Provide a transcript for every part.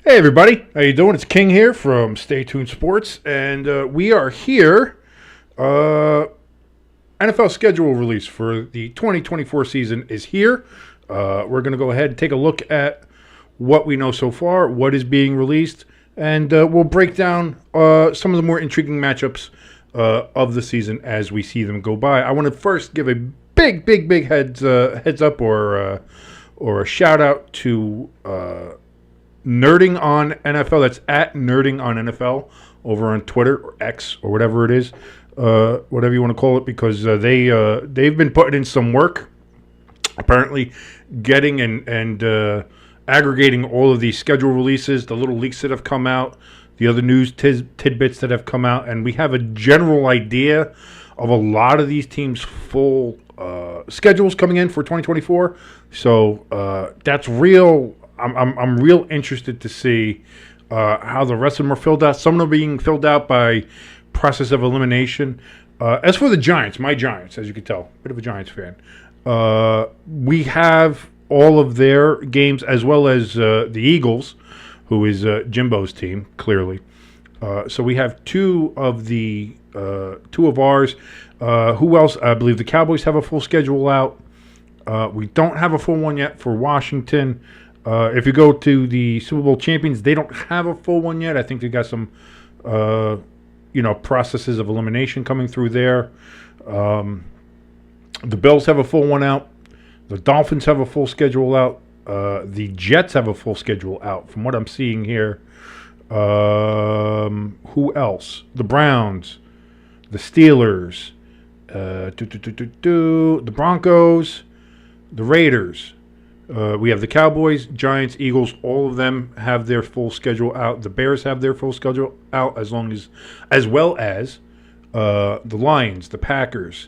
Hey everybody, how you doing? It's King here from Stay Tuned Sports, and we are here. NFL schedule release for the 2024 season is here. We're going to go ahead and take a look at what we know so far, what is being released, and we'll break down some of the more intriguing matchups of the season as we see them go by. I want to first give a big heads up or a shout out to Nerding on NFL. That's at Nerding on NFL over on Twitter or X or whatever it is, whatever you want to call it, because they've been putting in some work, apparently getting and aggregating all of these schedule releases, the little leaks that have come out, the other news tidbits that have come out, and we have a general idea of a lot of these teams' full schedules coming in for 2024. So that's real. I'm real interested to see how the rest of them are filled out. Some of them are being filled out by process of elimination. As for the Giants, my Giants, as you can tell, bit of a Giants fan. We have all of their games as well as the Eagles, who is Jimbo's team, clearly. So we have two of ours. Who else? I believe the Cowboys have a full schedule out. We don't have a full one yet for Washington. If you go to the Super Bowl champions, they don't have a full one yet. I think they got some, processes of elimination coming through there. The Bills have a full one out. The Dolphins have a full schedule out. The Jets have a full schedule out, from what I'm seeing here. Who else? The Browns, the Steelers, the Broncos, the Raiders. We have the Cowboys, Giants, Eagles. All of them have their full schedule out. The Bears have their full schedule out, as well as the Lions, the Packers.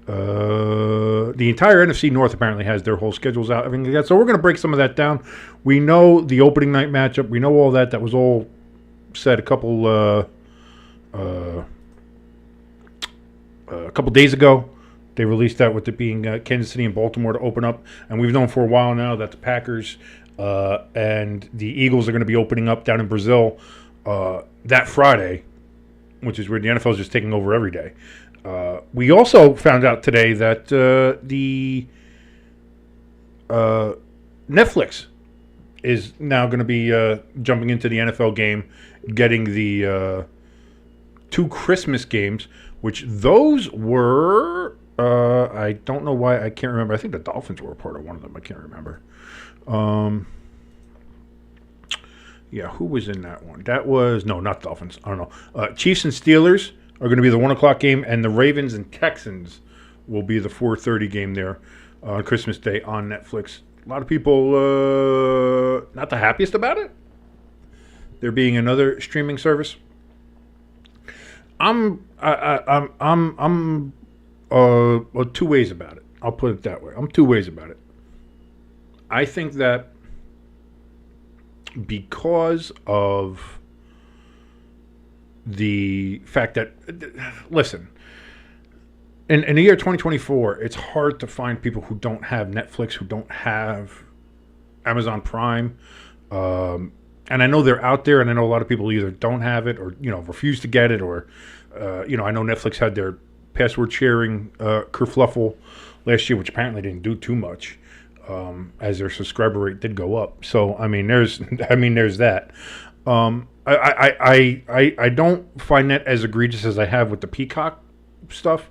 The entire NFC North apparently has their whole schedules out. Everything like that. So we're going to break some of that down. We know the opening night matchup. We know all that. That was all said a couple days ago. They released that with it being Kansas City and Baltimore to open up. And we've known for a while now that the Packers and the Eagles are going to be opening up down in Brazil that Friday, which is where the NFL is just taking over every day. We also found out today that the Netflix is now going to be jumping into the NFL game, getting the two Christmas games, which those were... I don't know why. I can't remember. I think the Dolphins were a part of one of them. I can't remember. Who was in that one? That was... No, not Dolphins. I don't know. Chiefs and Steelers are going to be the 1 o'clock game, and the Ravens and Texans will be the 4:30 game there on Christmas Day on Netflix. A lot of people not the happiest about it. There being another streaming service. I'm two ways about it. I'll put it that way. I'm two ways about it. I think that because of the fact that, listen, in the year 2024, it's hard to find people who don't have Netflix, who don't have Amazon Prime. And I know they're out there, and I know a lot of people either don't have it or, refuse to get it, or, I know Netflix had their password sharing kerfluffle last year, which apparently didn't do too much, as their subscriber rate did go up. So there's that. I don't find that as egregious as I have with the Peacock stuff,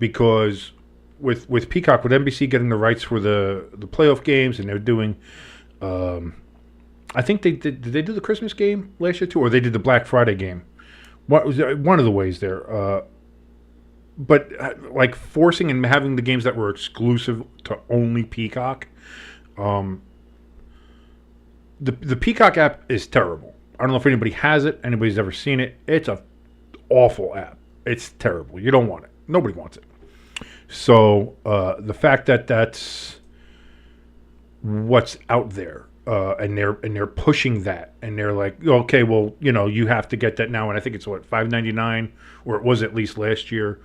because with Peacock, with NBC getting the rights for the playoff games, and they're doing, I think did they do the Christmas game last year too, or they did the Black Friday game? What was one of the ways there? But like forcing and having the games that were exclusive to only Peacock, the Peacock app is terrible. I don't know if anybody has it, anybody's ever seen it. It's a awful app. It's terrible. You don't want it. Nobody wants it. So the fact that that's what's out there, and they're pushing that, and they're like, okay, well, you have to get that now, and I think it's what, $5.99, or it was at least last year.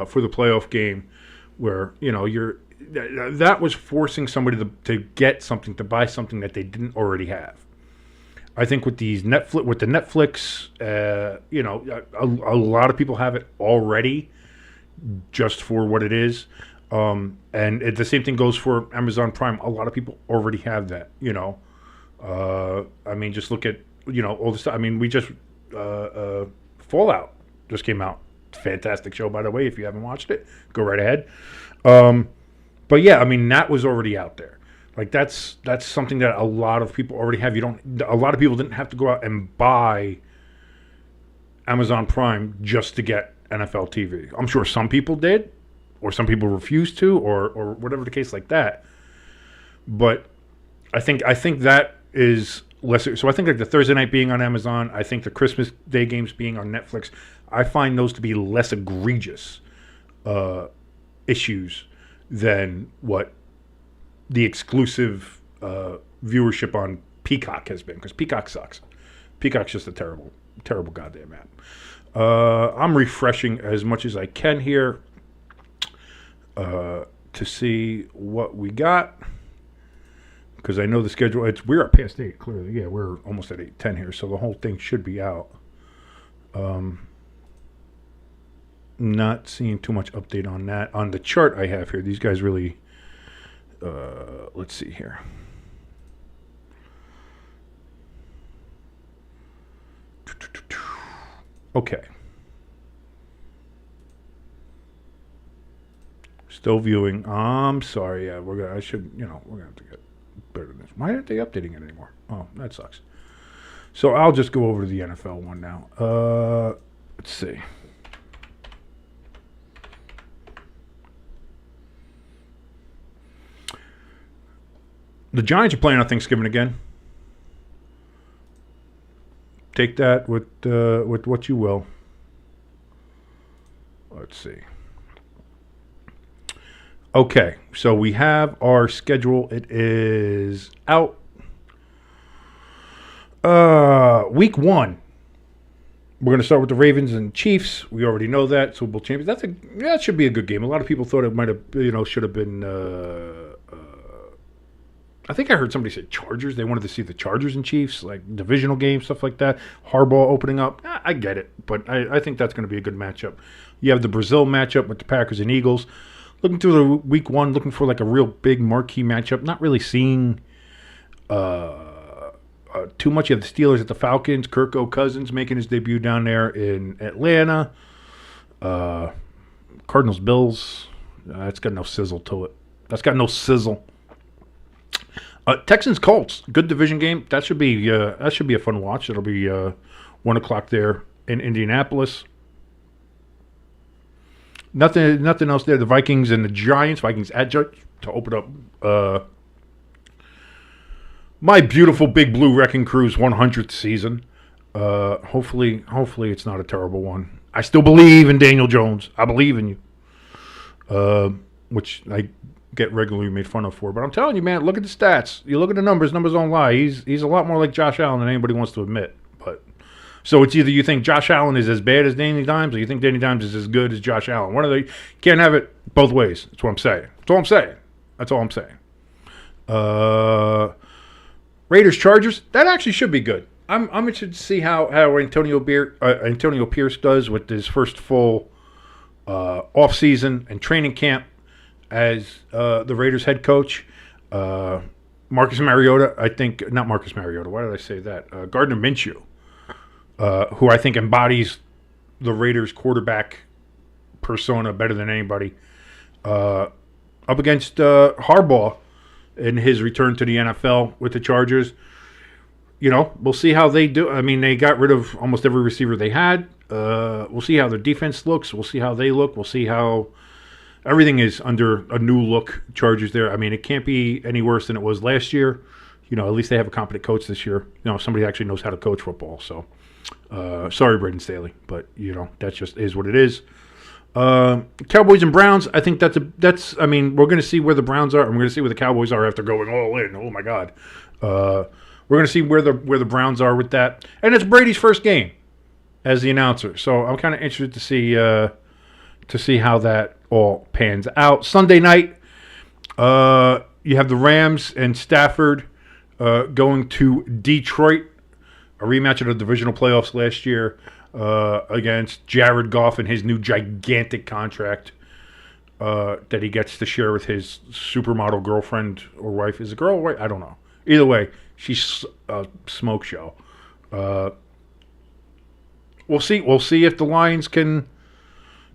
For the playoff game, where that was forcing somebody to get something, to buy something that they didn't already have. I think with the Netflix, a lot of people have it already, just for what it is. The same thing goes for Amazon Prime. A lot of people already have that. Just look at all the stuff. I mean, we just Fallout just came out. Fantastic show, by the way. If you haven't watched it, go right ahead. But yeah, I mean, that was already out there. Like that's something that a lot of people already have. A lot of people didn't have to go out and buy Amazon Prime just to get NFL TV. I'm sure some people did, or some people refused to, or whatever the case like that. But I think that is lesser. So I think like the Thursday night being on Amazon, I think the Christmas Day games being on Netflix, I find those to be less egregious issues than what the exclusive viewership on Peacock has been, because Peacock sucks. Peacock's just a terrible, terrible goddamn app. I'm refreshing as much as I can here to see what we got, because I know the schedule. We're up past 8, clearly. Yeah, we're almost at 8:10 here, so the whole thing should be out. Not seeing too much update on that. On the chart I have here, these guys really... let's see here. Okay. Still viewing. I'm sorry. Yeah, we're gonna have to get better than this. Why aren't they updating it anymore? Oh, that sucks. So I'll just go over to the NFL one now. Let's see. The Giants are playing on Thanksgiving again. Take that with what you will. Let's see. Okay, so we have our schedule. It is out. Week 1. We're going to start with the Ravens and Chiefs. We already know that. Super Bowl champions. That should be a good game. A lot of people thought it might have, should have been. I think I heard somebody say Chargers. They wanted to see the Chargers and Chiefs, like divisional games, stuff like that. Harbaugh opening up. I get it, but I think that's going to be a good matchup. You have the Brazil matchup with the Packers and Eagles. Looking through the week 1, looking for like a real big marquee matchup. Not really seeing too much. You have the Steelers at the Falcons. Kirk Cousins making his debut down there in Atlanta. Cardinals Bills. That's got no sizzle to it. That's got no sizzle. Texans Colts, good division game. That should be a fun watch. It'll be 1:00 there in Indianapolis. Nothing else there. The Vikings and the Giants. Vikings at Giants to open up my beautiful Big Blue Wrecking Crew's 100th season. Hopefully it's not a terrible one. I still believe in Daniel Jones. I believe in you. Which I get regularly made fun of for, but I'm telling you, man, look at the stats. You look at the numbers don't lie. He's a lot more like Josh Allen than anybody wants to admit. But so it's either you think Josh Allen is as bad as Danny Dimes, or you think Danny Dimes is as good as Josh Allen. One of the can't have it both ways. That's what I'm saying. That's all I'm saying. Raiders Chargers, that actually should be good. I'm interested to see how Antonio Pierce does with his first full off season and training camp as the Raiders head coach. Marcus Mariota, not Marcus Mariota, why did I say that? Gardner Minshew, who I think embodies the Raiders quarterback persona better than anybody, up against Harbaugh in his return to the NFL with the Chargers. We'll see how they do. I mean, they got rid of almost every receiver they had. We'll see how their defense looks. We'll see how they look. We'll see how everything is under a new look Chargers there. I mean, it can't be any worse than it was last year. At least they have a competent coach this year. Somebody actually knows how to coach football. So, sorry, Braden Staley, but that just is what it is. Cowboys and Browns. I think that's. I mean, we're going to see where the Browns are, and we're going to see where the Cowboys are after going all in. Oh my God, we're going to see where the Browns are with that, and it's Brady's first game as the announcer. So I'm kind of interested to see how that all pans out. Sunday night, you have the Rams and Stafford going to Detroit a rematch of the divisional playoffs last year against Jared Goff and his new gigantic contract that he gets to share with his supermodel girlfriend or wife. Is it girl or wife? I don't know. Either way, she's a smoke show. We'll see. We'll see if the Lions can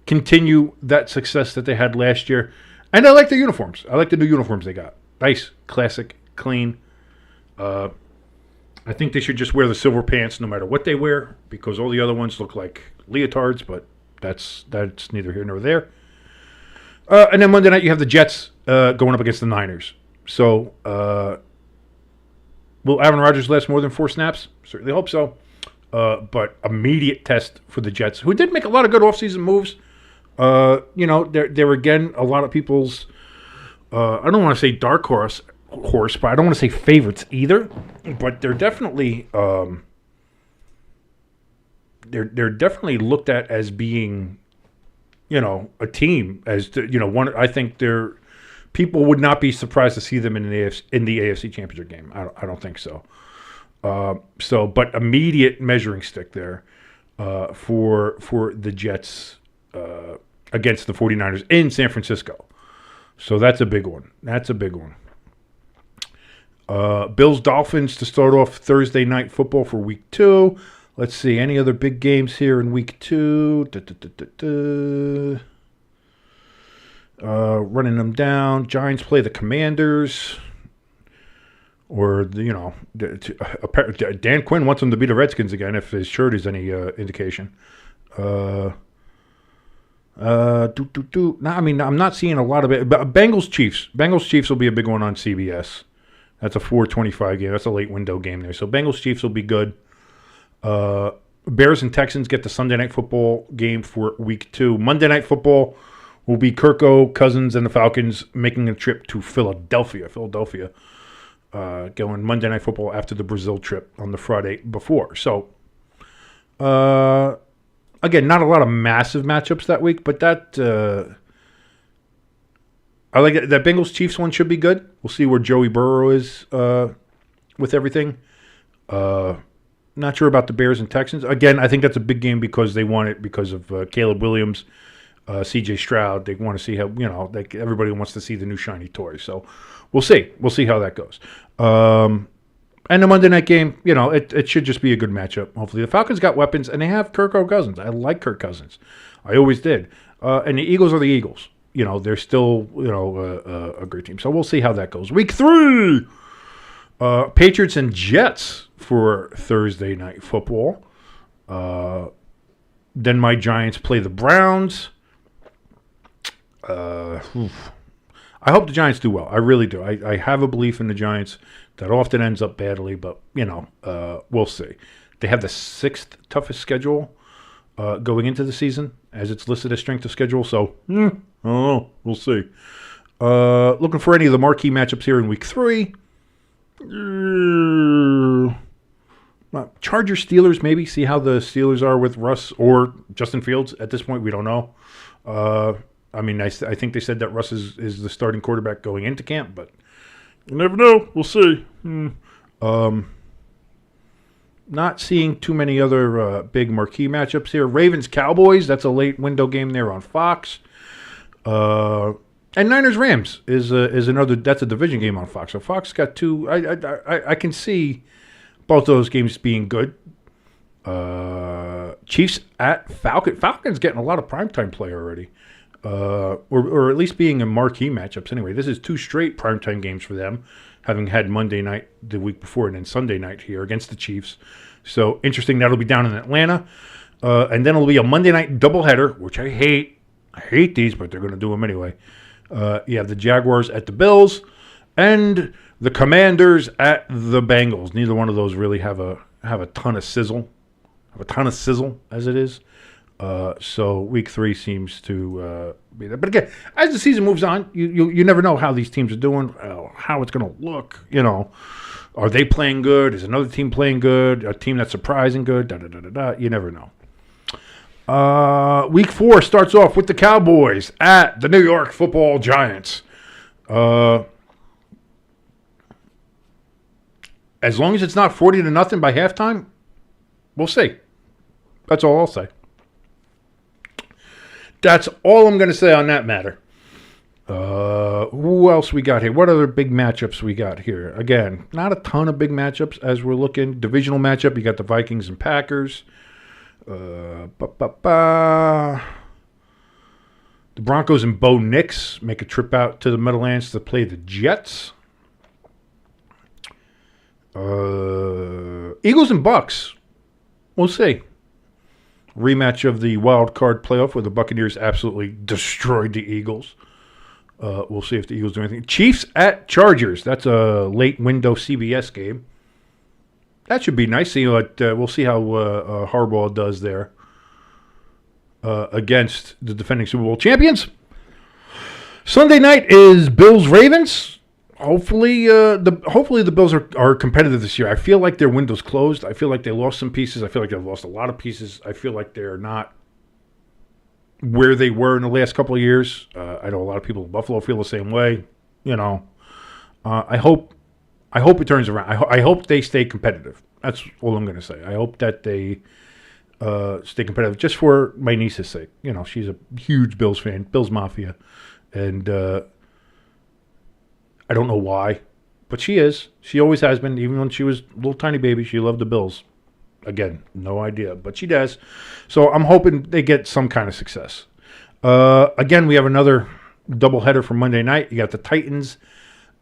continue that success that they had last year. And I like the uniforms. I like the new uniforms they got. Nice, classic, clean. I think they should just wear the silver pants no matter what they wear, because all the other ones look like leotards, but that's neither here nor there. And then Monday night you have the Jets going up against the Niners. So will Aaron Rodgers last more than 4 snaps? Certainly hope so. But immediate test for the Jets, who did make a lot of good offseason moves. They're again a lot of people's, I don't want to say dark horse, but I don't want to say favorites either. But they're definitely they're definitely looked at as being, a team. As one, I think they're people would not be surprised to see them in the AFC Championship game. I don't think so. But immediate measuring stick there for the Jets against the 49ers in San Francisco. So that's a big one. Bills Dolphins to start off Thursday night football for week 2. Let's see, any other big games here in week 2? Running them down. Giants play the Commanders. Or, Dan Quinn wants them to beat the Redskins again, if his shirt is any indication. No, I mean, I'm not seeing a lot of it. But Bengals Chiefs will be a big one on CBS. That's a 4:25 game. That's a late window game there. So Bengals Chiefs will be good. Bears and Texans get the Sunday night football game for week 2. Monday night football will be Kirko, Cousins, and the Falcons making a trip to Philadelphia. Going Monday night football after the Brazil trip on the Friday before. So, again, not a lot of massive matchups that week, but that I like it. That Bengals Chiefs one should be good. We'll see where Joey Burrow is with everything. Not sure about the Bears and Texans. Again, I think that's a big game because they want it because of Caleb Williams, C.J. Stroud. They want to see how everybody wants to see the new shiny toys. So we'll see. We'll see how that goes. And the Monday night game, it should just be a good matchup. Hopefully, the Falcons got weapons and they have Kirk Cousins. I like Kirk Cousins. I always did. And the Eagles are the Eagles. They're still a great team. So we'll see how that goes. Week 3, Patriots and Jets for Thursday night football. Then my Giants play the Browns. I hope the Giants do well. I really do. I have a belief in the Giants. That often ends up badly, but, we'll see. They have the 6th toughest schedule going into the season, as it's listed as strength of schedule. So, I don't know. We'll see. Looking for any of the marquee matchups here in week 3. Chargers, Steelers, maybe. See how the Steelers are with Russ or Justin Fields. At this point, we don't know. I think they said that Russ is the starting quarterback going into camp, but you never know. We'll see. Not seeing too many other big marquee matchups here. Ravens, Cowboys. That's a late window game there on Fox. And Niners, Rams is another. That's a division game on Fox. So Fox got 2. I can see both those games being good. Chiefs at Falcons. Falcons getting a lot of primetime play already. Or at least being in marquee matchups anyway. This is 2 straight primetime games for them, having had Monday night the week before and then Sunday night here against the Chiefs. So interesting. That'll be down in Atlanta. And then it'll be a Monday night doubleheader, which I hate. I hate these, but they're going to do them anyway. You have the Jaguars at the Bills and the Commanders at the Bengals. Neither one of those really have a ton of sizzle. As it is. So week 3 seems to be there. But again, as the season moves on, you never know how these teams are doing, how it's going to look. Are they playing good? Is another team playing good? A team that's surprising good? You never know. Week 4 starts off with the Cowboys at the New York Football Giants. As long as it's not 40-0 by halftime, We'll see. That's all I'll say. That's all I'm going to say on that matter. Who else we got here? What other big matchups we got here? Again, not a ton of big matchups as we're looking. Divisional matchup, you got the Vikings and Packers. The Broncos and Bo Nix make a trip out to the Meadowlands to play the Jets. Eagles and Bucks. We'll see. Rematch of the wild card playoff where the Buccaneers absolutely destroyed the Eagles. We'll see if the Eagles do anything. Chiefs at Chargers. That's a late window CBS game. That should be nice. We'll see how Harbaugh does there against the defending Super Bowl champions. Sunday night is Bills-Ravens. Hopefully the Bills are competitive this year. I feel like their window's closed. I feel like they lost some pieces. I feel like they've lost a lot of pieces. I feel like they're not where they were in the last couple of years. I know a lot of people in Buffalo feel the same way. I hope it turns around. I hope they stay competitive. That's all I'm going to say. I hope that they stay competitive just for my niece's sake. She's a huge Bills fan, Bills Mafia, and I don't know why, but she is. She always has been. Even when she was a little tiny baby, she loved the Bills. Again, no idea, but she does. So I'm hoping they get some kind of success. Again, we have another doubleheader for Monday night. You got the Titans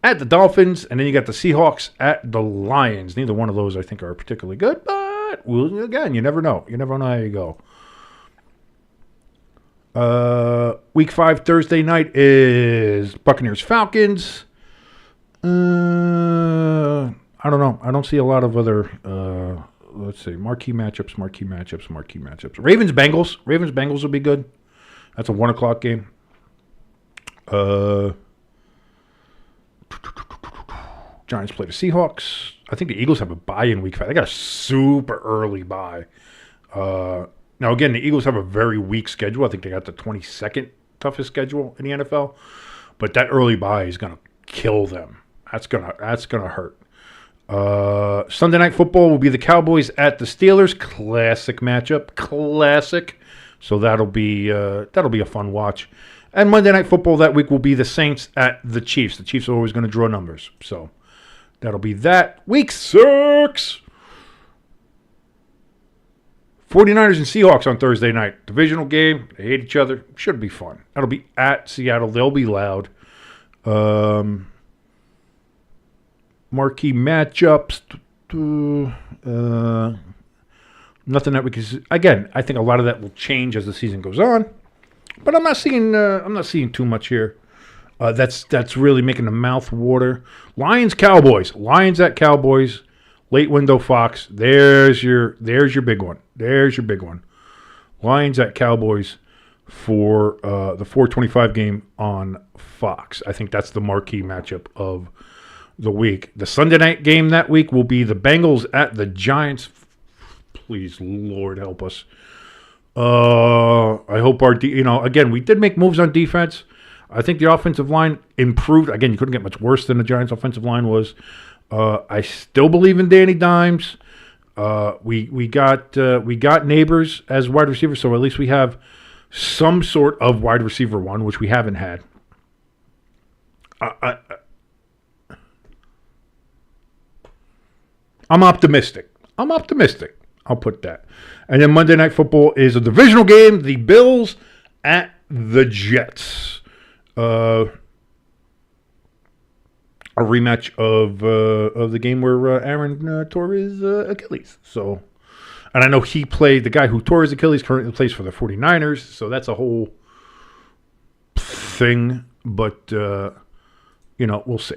at the Dolphins, and then you got the Seahawks at the Lions. Neither one of those, I think, are particularly good, but again, you never know. You never know how you go. Week 5 Thursday night is Buccaneers-Falcons. I don't know. I don't see a lot of other, let's see, marquee matchups. Ravens-Bengals. Ravens-Bengals will be good. That's a 1 o'clock game. Giants play the Seahawks. I think the Eagles have a bye in week 5. They got a super early bye. Now, again, the Eagles have a very weak schedule. I think they got the 22nd toughest schedule in the NFL. But that early bye is going to kill them. That's gonna hurt. Sunday Night Football will be the Cowboys at the Steelers. Classic matchup. Classic. So that'll be a fun watch. And Monday Night Football that week will be the Saints at the Chiefs. The Chiefs are always going to draw numbers. So that'll be that. Week 6. 49ers and Seahawks on Thursday night. Divisional game. They hate each other. Should be fun. That'll be at Seattle. They'll be loud. Marquee matchups. Nothing that we can. Again, I think a lot of that will change as the season goes on. But I'm not seeing too much here. That's really making the mouth water. Lions Cowboys. Lions at Cowboys. Late window Fox. There's your big one. There's your big one. Lions at Cowboys for the 4:25 game on Fox. I think that's the marquee matchup of the week. The Sunday night game that week will be the Bengals at the Giants. Please, Lord, help us. I hope again, we did make moves on defense. I think the offensive line improved. Again, you couldn't get much worse than the Giants' offensive line was. I still believe in Danny Dimes. We got Neighbors as wide receiver, so at least we have some sort of wide receiver one, which we haven't had. I'm optimistic. I'll put that. And then Monday Night Football is a divisional game. The Bills at the Jets. A rematch of the game where Aaron tore his Achilles. So, and I know he played, the guy who tore his Achilles currently plays for the 49ers. So that's a whole thing. But, we'll see.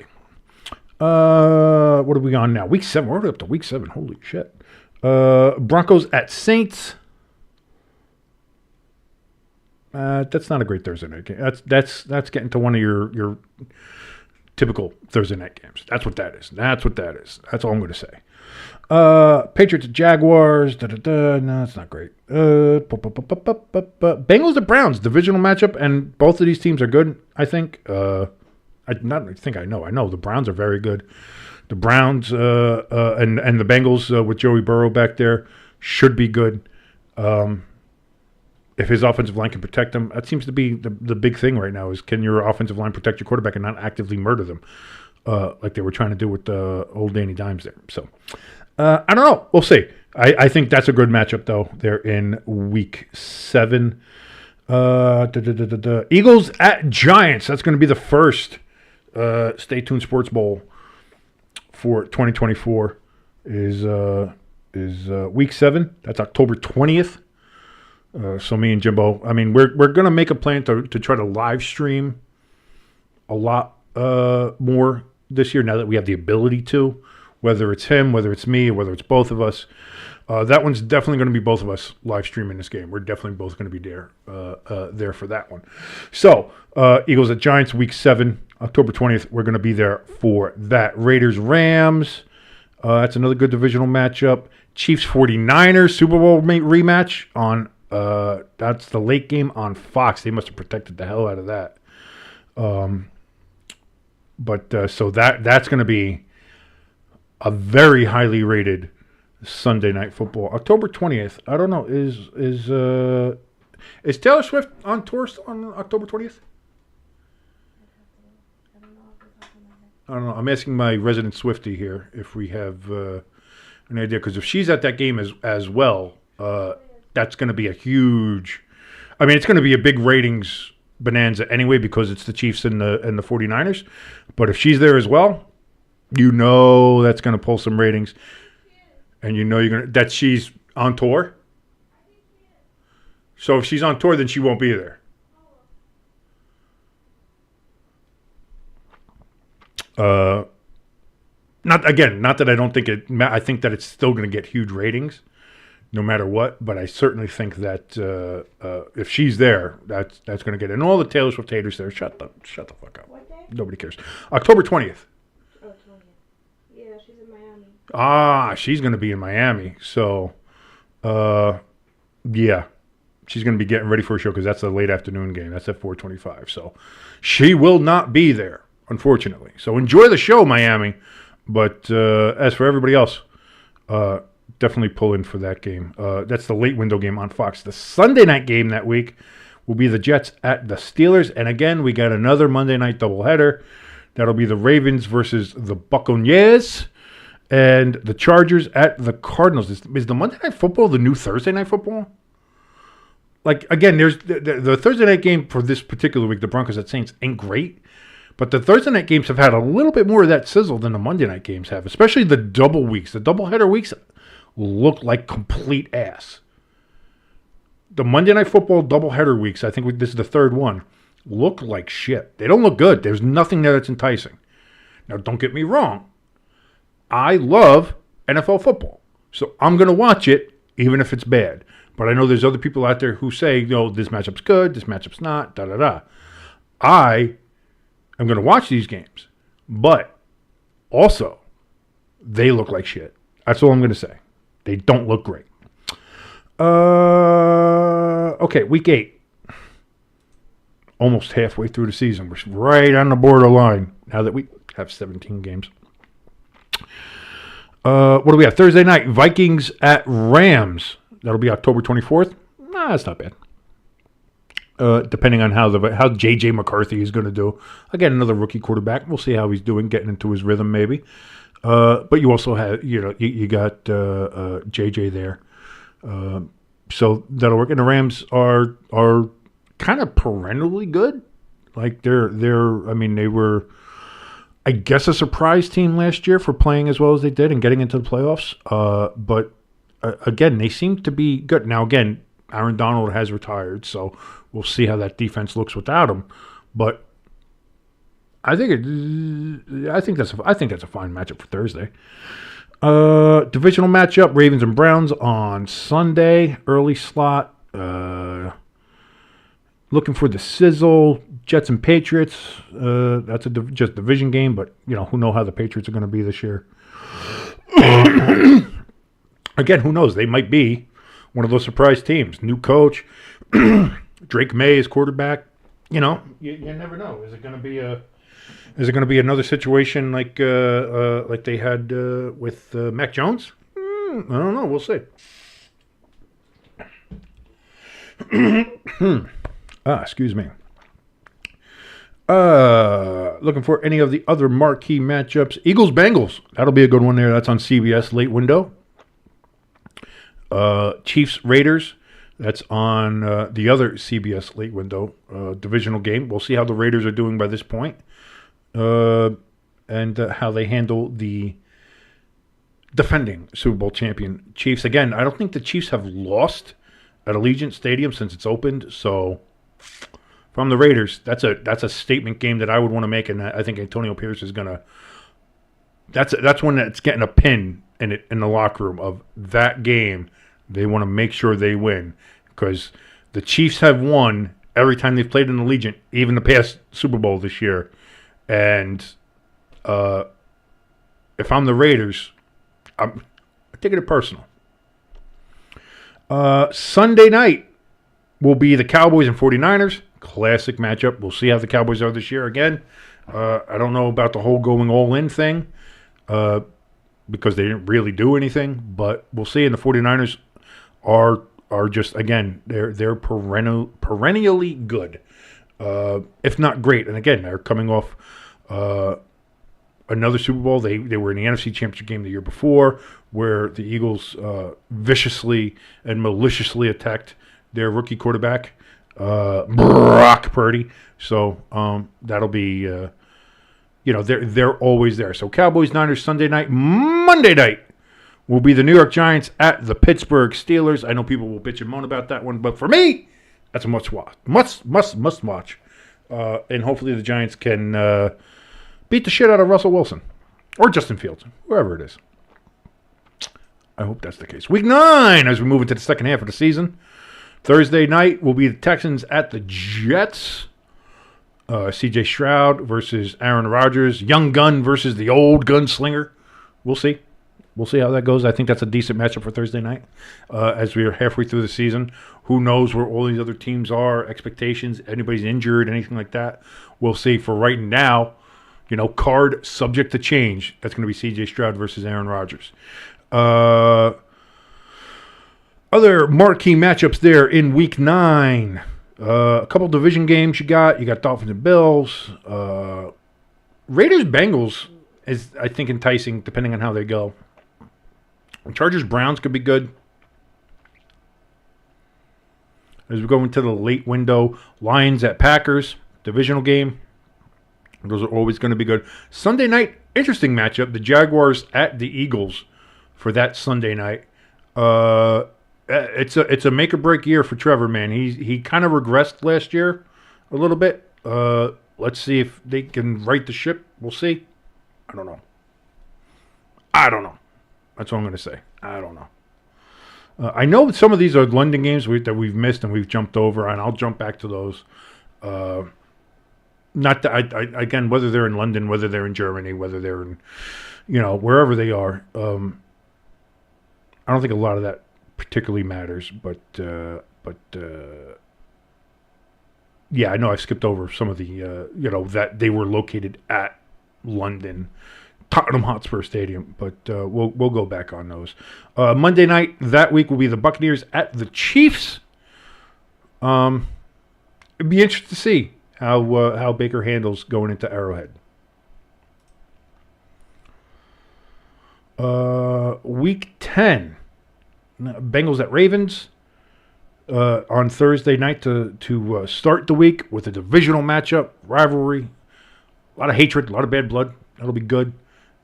What are we on now? Week 7. We're already up to week 7. Holy shit. Broncos at Saints. That's not a great Thursday night game. That's getting to one of your typical Thursday night games. That's what that is. That's all I'm going to say. Patriots at Jaguars. No, it's not great. Bengals at Browns. Divisional matchup, and both of these teams are good, I think. I know. The Browns are very good. The Browns and the Bengals with Joey Burrow back there should be good. If his offensive line can protect him, that seems to be the big thing right now is can your offensive line protect your quarterback and not actively murder them like they were trying to do with old Danny Dimes there. So, I don't know. We'll see. I think that's a good matchup, though. They're in Week 7. Eagles at Giants. That's going to be the first Stay Tuned Sports Bowl for 2024 is Week 7. That's October 20th. So me and Jimbo, I mean, we're going to make a plan to try to live stream a lot more this year now that we have the ability to, whether it's him, whether it's me, or whether it's both of us. That one's definitely going to be both of us live streaming this game. We're definitely both going to be there for that one. So Eagles at Giants, Week 7, October 20th. We're going to be there for that. Raiders, Rams. That's another good divisional matchup. Chiefs, 49ers, Super Bowl rematch on that's the late game on Fox. They must have protected the hell out of that. So that's going to be a very highly rated Sunday Night Football. October 20th. I don't know. Is Taylor Swift on tour on October 20th? I don't know. I'm asking my resident Swiftie here if we have an idea, because if she's at that game as well, that's going to be a huge. I mean, it's going to be a big ratings bonanza anyway because it's the Chiefs and the 49ers. But if she's there as well, that's going to pull some ratings, and that she's on tour. So if she's on tour, then she won't be there. Not that I don't think it. I think that it's still going to get huge ratings, no matter what. But I certainly think that if she's there, that's going to get it. And all the Taylor Swift haters there, shut the fuck up. What day? Nobody cares. October 20th. Oh, 20th. Yeah, she's in Miami. She's going to be in Miami. So, yeah, she's going to be getting ready for a show because that's a late afternoon game. That's at 4:25. So, she will not be there, unfortunately. So enjoy the show, Miami. But as for everybody else, definitely pull in for that game. That's the late window game on Fox. The Sunday night game that week will be the Jets at the Steelers. And again, we got another Monday night doubleheader. That'll be the Ravens versus the Buccaneers and the Chargers at the Cardinals. Is the Monday Night Football the new Thursday Night Football? Like, again, there's the Thursday night game for this particular week, the Broncos at Saints, ain't great. But the Thursday night games have had a little bit more of that sizzle than the Monday night games have, especially the double weeks. The doubleheader weeks look like complete ass. The Monday Night Football doubleheader weeks, I think this is the third one, look like shit. They don't look good. There's nothing there that's enticing. Now, don't get me wrong. I love NFL football. So I'm going to watch it, even if it's bad. But I know there's other people out there who say, this matchup's good, this matchup's not, da-da-da. I'm going to watch these games. But also, they look like shit. That's all I'm going to say. They don't look great. Okay, week 8. Almost halfway through the season. We're right on the borderline now that we have 17 games. What do we have? Thursday night, Vikings at Rams. That'll be October 24th. That's not bad. Depending on how J.J. McCarthy is going to do. Again, another rookie quarterback. We'll see how he's doing, getting into his rhythm maybe. But you also have, you got J.J. there. So that'll work. And the Rams are kind of perennially good. Like they were, I guess, a surprise team last year for playing as well as they did and getting into the playoffs. But again, they seem to be good. Now, again, Aaron Donald has retired, so we'll see how that defense looks without him. But I think that's a fine matchup for Thursday. Divisional matchup: Ravens and Browns on Sunday, early slot. Looking for the sizzle. Jets and Patriots. That's just division game, but who knows how the Patriots are going to be this year. Again, who knows? They might be one of those surprise teams. New coach, Drake May is quarterback. You never know. Is it going to be another situation like they had with Mac Jones? I don't know. We'll see. Excuse me. Looking for any of the other marquee matchups. Eagles-Bengals. That'll be a good one there. That's on CBS late window. Chiefs-Raiders. That's on the other CBS late window divisional game. We'll see how the Raiders are doing by this point. And how they handle the defending Super Bowl champion Chiefs. Again, I don't think the Chiefs have lost at Allegiant Stadium since it's opened. So from the Raiders, that's a statement game that I would want to make, and I think Antonio Pierce is gonna. That's one that's getting a pin in the locker room of that game. They want to make sure they win because the Chiefs have won every time they've played in Allegiant, even the past Super Bowl this year. And if I'm the Raiders, I'm taking it personal. Sunday night will be the Cowboys and 49ers. Classic matchup. We'll see how the Cowboys are this year again. I don't know about the whole going all-in thing because they didn't really do anything, but we'll see. And the 49ers are just, again, they're perennially good, if not great. And again, they're coming off another Super Bowl. They were in the NFC Championship game the year before, where the Eagles viciously and maliciously attacked their rookie quarterback, Brock Purdy. So that'll be, they're always there. So Cowboys, Niners Sunday night. Monday night will be the New York Giants at the Pittsburgh Steelers. I know people will bitch and moan about that one, but for me, that's a must watch. Must watch. And hopefully the Giants can beat the shit out of Russell Wilson or Justin Fields, whoever it is. I hope that's the case. Week 9, as we move into the second half of the season. Thursday night will be the Texans at the Jets. C.J. Stroud versus Aaron Rodgers. Young gun versus the old gunslinger. We'll see. We'll see how that goes. I think that's a decent matchup for Thursday night. As we are halfway through the season, who knows where all these other teams are, expectations, anybody's injured, anything like that. We'll see. For right now, card subject to change. That's going to be C.J. Stroud versus Aaron Rodgers. Other marquee matchups there in Week 9. A couple division games you got. You got Dolphins and Bills. Raiders-Bengals is, I think, enticing depending on how they go. Chargers-Browns could be good. As we go into the late window, Lions at Packers, divisional game. Those are always going to be good. Sunday night, interesting matchup. The Jaguars at the Eagles for that Sunday night. It's a make or break year for Trevor, man. He kind of regressed last year a little bit. Let's see if they can right the ship. We'll see. I don't know. That's what I'm going to say. I don't know. I know that some of these are London games that we've missed and we've jumped over, and I'll jump back to those. Not that again, whether they're in London, whether they're in Germany, whether they're in, wherever they are. I don't think a lot of that particularly matters, but yeah, I know I skipped over some of the that they were located at London, Tottenham Hotspur Stadium, but we'll go back on those. Monday night that week will be the Buccaneers at the Chiefs. It'd be interesting to see how Baker handles going into Arrowhead. Week 10, Bengals at Ravens on Thursday night to start the week with a divisional matchup, rivalry, a lot of hatred, a lot of bad blood. That'll be good.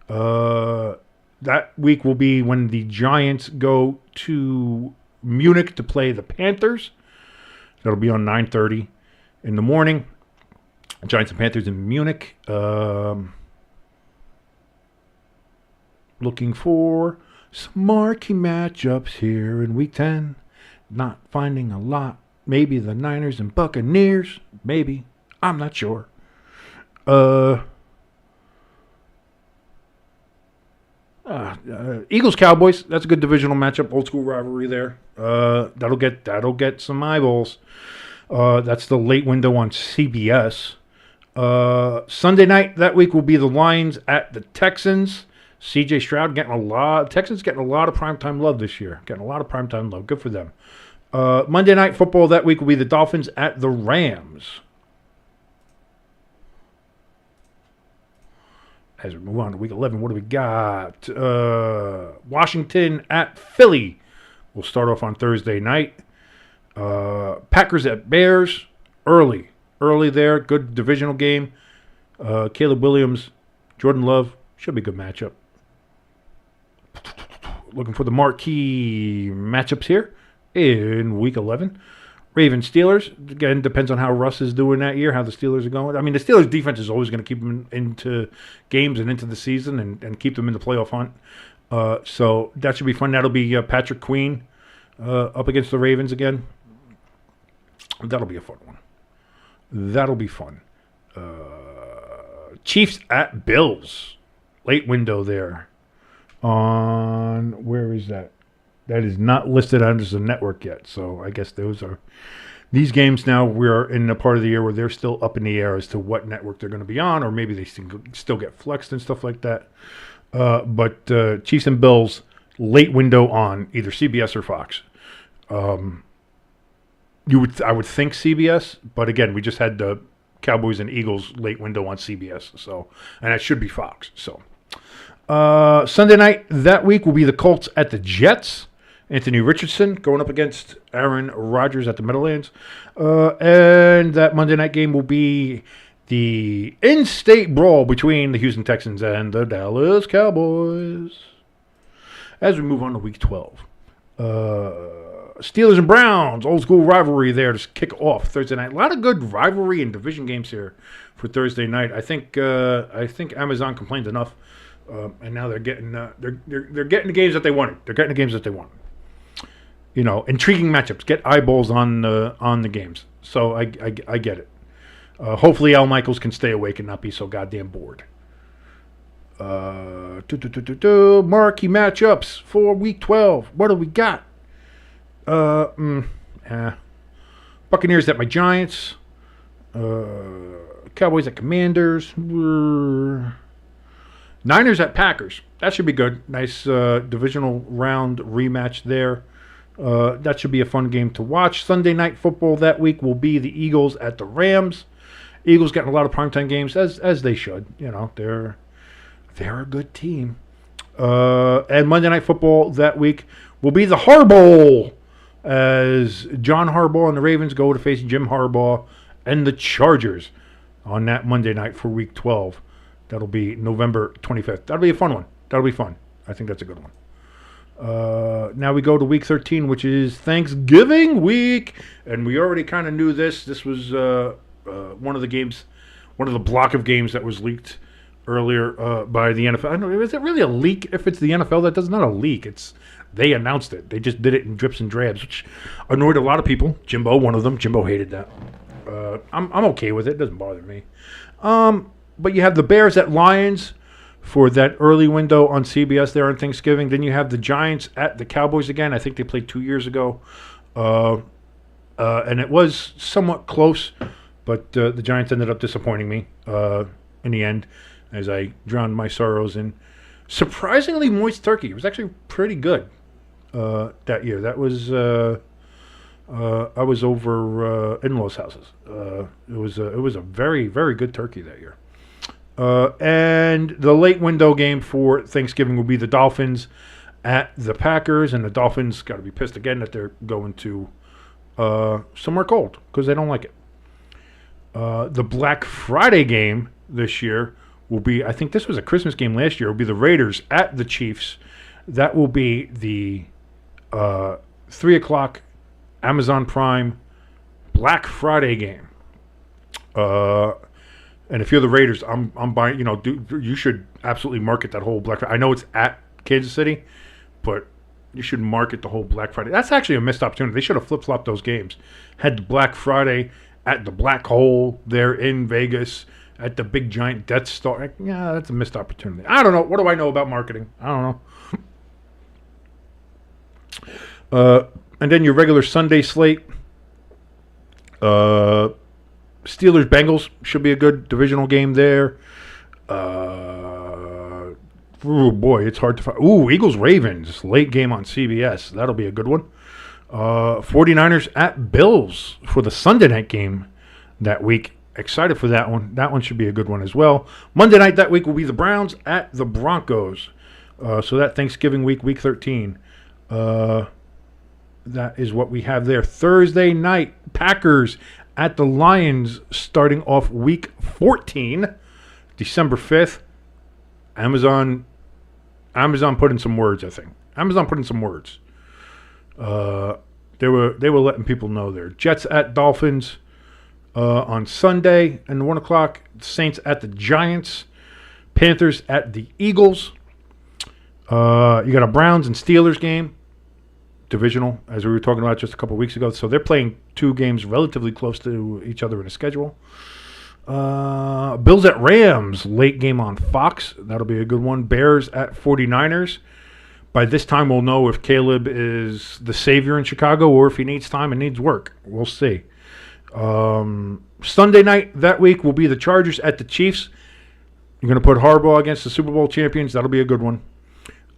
That week will be when the Giants go to Munich to play the Panthers. That'll be on 9:30 in the morning. Giants and Panthers in Munich. Looking for some marquee matchups here in Week 10. Not finding a lot. Maybe the Niners and Buccaneers. Maybe. I'm not sure. Eagles-Cowboys. That's a good divisional matchup. Old school rivalry there. That'll get some eyeballs. That's the late window on CBS. Sunday night that week will be the Lions at the Texans. C.J. Stroud Texans getting a lot of primetime love this year. Getting a lot of primetime love. Good for them. Monday Night Football that week will be the Dolphins at the Rams. As we move on to week 11, what do we got? Washington at Philly. We'll start off on Thursday night. Packers at Bears. Early there. Good divisional game. Caleb Williams, Jordan Love. Should be a good matchup. Looking for the marquee matchups here in week 11. Ravens Steelers. Again, depends on how Russ is doing that year, how the Steelers are going. I mean, the Steelers defense is always going to keep them into games and into the season and keep them in the playoff hunt. So that should be fun. That'll be Patrick Queen up against the Ravens again. That'll be a fun one. That'll be fun. Chiefs at Bills. Late window there. On, where is that? That is not listed under the network yet. So I guess these games now, we're in the part of the year where they're still up in the air as to what network they're going to be on, or maybe they still get flexed and stuff like that. But Chiefs and Bills, late window on either CBS or Fox. I would think CBS, but again, we just had the Cowboys and Eagles late window on CBS, so, and that should be Fox. So Sunday night that week will be the Colts at the Jets. Anthony Richardson going up against Aaron Rodgers at the Meadowlands. And that Monday night game will be the in-state brawl between the Houston Texans and the Dallas Cowboys. As we move on to week 12. Steelers and Browns, old school rivalry there to kick off Thursday night. A lot of good rivalry and division games here for Thursday night. I think Amazon complained enough, and now they're getting they're getting the games that they wanted. They're getting the games that they want. You know, intriguing matchups. Get eyeballs on the games. So I get it. Hopefully Al Michaels can stay awake and not be so goddamn bored. Marquee matchups for week 12. What do we got? Buccaneers at my Giants. Cowboys at Commanders. Niners at Packers. That should be good. Nice divisional round rematch there. That should be a fun game to watch. Sunday night football that week will be the Eagles at the Rams. Eagles getting a lot of primetime games, as they should. You know, they're a good team. And Monday night football that week will be the Harbaugh, as John Harbaugh and the Ravens go to face Jim Harbaugh and the Chargers on that Monday night for week 12. That'll be November 25th. That'll be a fun one. That'll be fun. I think that's a good one. Now we go to week 13, which is Thanksgiving week. And we already kind of knew this. This was one of the block of games that was leaked earlier by the NFL. I don't know, is it really a leak if it's the NFL? That's not a leak. They announced it. They just did it in drips and drabs, which annoyed a lot of people. Jimbo, one of them. Jimbo hated that. I'm okay with it. It doesn't bother me. But you have the Bears at Lions for that early window on CBS there on Thanksgiving. Then you have the Giants at the Cowboys again. I think they played 2 years ago. And it was somewhat close, but the Giants ended up disappointing me in the end as I drowned my sorrows in surprisingly moist turkey. It was actually pretty good that year. That was I was over in-laws' houses. It was a very, very good turkey that year. And the late window game for Thanksgiving will be the Dolphins at the Packers, and the Dolphins got to be pissed again that they're going to somewhere cold because they don't like it. The Black Friday game this year will be, I think this was a Christmas game last year, will be the Raiders at the Chiefs. That will be the 3 o'clock Amazon Prime Black Friday game. And if you're the Raiders, I'm buying. You know, you should absolutely market that whole Black Friday. I know it's at Kansas City, but you should market the whole Black Friday. That's actually a missed opportunity. They should have flip-flopped those games. Had the Black Friday at the Black Hole there in Vegas at the big giant Death Star. Yeah, that's a missed opportunity. I don't know. What do I know about marketing? I don't know. And then your regular Sunday slate. Steelers-Bengals should be a good divisional game there. Oh, boy, it's hard to find. Ooh, Eagles-Ravens, late game on CBS. That'll be a good one. 49ers at Bills for the Sunday night game that week. Excited for that one. That one should be a good one as well. Monday night that week will be the Browns at the Broncos. So that Thanksgiving week, week 13. That is what we have there. Thursday night, Packers at the Lions starting off week 14, December 5th. Amazon put in some words, I think. Amazon put in some words. They were letting people know there. Jets at Dolphins on Sunday and 1 o'clock. Saints at the Giants. Panthers at the Eagles. You got a Browns and Steelers game. Divisional, as we were talking about just a couple weeks ago. So they're playing two games relatively close to each other in the schedule. Bills at Rams, late game on Fox. That'll be a good one. Bears at 49ers. By this time, we'll know if Caleb is the savior in Chicago or if he needs time and needs work. We'll see. Sunday night that week will be the Chargers at the Chiefs. You're going to put Harbaugh against the Super Bowl champions. That'll be a good one.